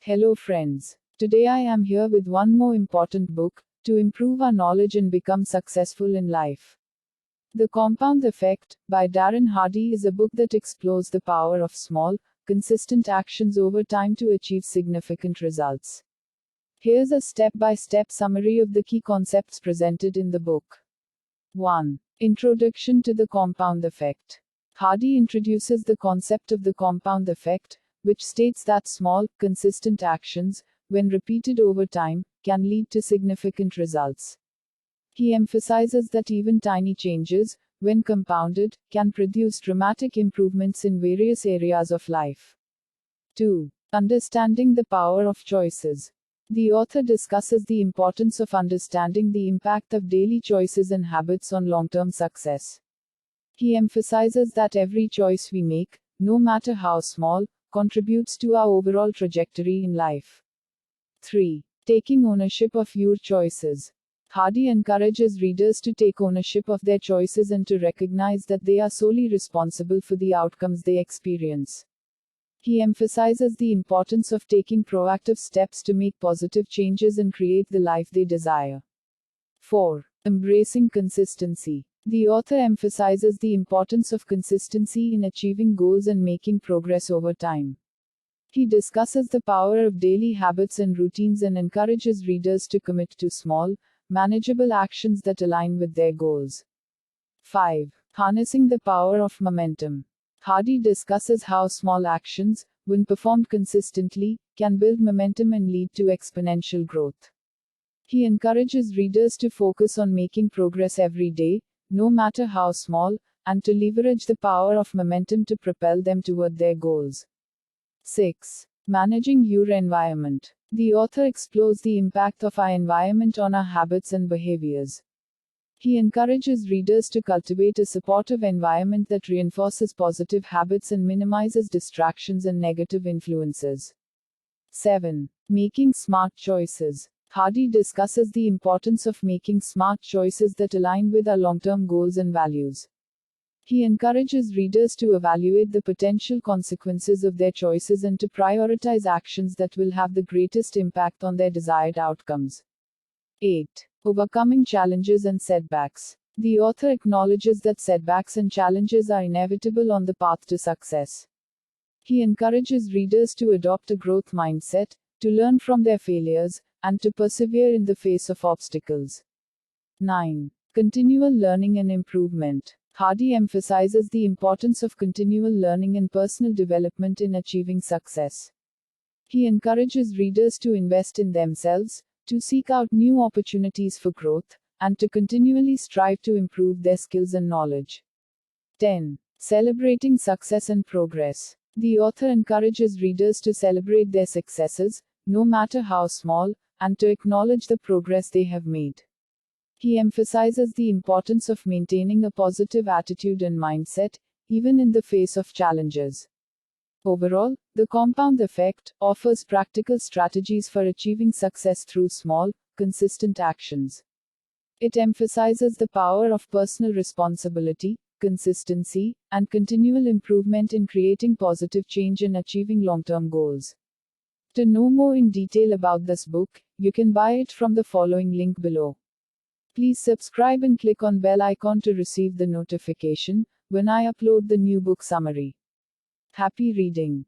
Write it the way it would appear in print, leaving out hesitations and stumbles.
Hello, friends. Today I am here with one more important book to improve our knowledge and become successful in life. The Compound Effect by Darren Hardy is a book that explores the power of small, consistent actions over time to achieve significant results. Here's a step by step summary of the key concepts presented in the book. 1. Introduction to the Compound Effect. Hardy introduces the concept of the compound effect, which states that small, consistent actions, when repeated over time, can lead to significant results. He emphasizes that even tiny changes, when compounded, can produce dramatic improvements in various areas of life. 2. Understanding the power of choices. The author discusses the importance of understanding the impact of daily choices and habits on long-term success. He emphasizes that every choice we make, no matter how small, contributes to our overall trajectory in life. 3. Taking ownership of your choices. Hardy encourages readers to take ownership of their choices and to recognize that they are solely responsible for the outcomes they experience. He emphasizes the importance of taking proactive steps to make positive changes and create the life they desire. 4. Embracing consistency. The author emphasizes the importance of consistency in achieving goals and making progress over time. He discusses the power of daily habits and routines and encourages readers to commit to small, manageable actions that align with their goals. 5. Harnessing the power of momentum. Hardy discusses how small actions, when performed consistently, can build momentum and lead to exponential growth. He encourages readers to focus on making progress every day, no matter how small, and to leverage the power of momentum to propel them toward their goals. 6. Managing your environment. The author explores the impact of our environment on our habits and behaviors. He encourages readers to cultivate a supportive environment that reinforces positive habits and minimizes distractions and negative influences. 7. Making smart choices. Hardy discusses the importance of making smart choices that align with our long-term goals and values. He encourages readers to evaluate the potential consequences of their choices and to prioritize actions that will have the greatest impact on their desired outcomes. 8. Overcoming challenges and setbacks. The author acknowledges that setbacks and challenges are inevitable on the path to success. He encourages readers to adopt a growth mindset, to learn from their failures, and to persevere in the face of obstacles. 9. Continual learning and improvement. Hardy emphasizes the importance of continual learning and personal development in achieving success. He encourages readers to invest in themselves, to seek out new opportunities for growth, and to continually strive to improve their skills and knowledge. 10. Celebrating success and progress. The author encourages readers to celebrate their successes, no matter how small, and to acknowledge the progress they have made. He emphasizes the importance of maintaining a positive attitude and mindset, even in the face of challenges. Overall, the Compound Effect offers practical strategies for achieving success through small, consistent actions. It emphasizes the power of personal responsibility, consistency, and continual improvement in creating positive change and achieving long-term goals. To know more in detail about this book, you can buy it from the following link below. Please subscribe and click on bell icon to receive the notification when I upload the new book summary. Happy reading!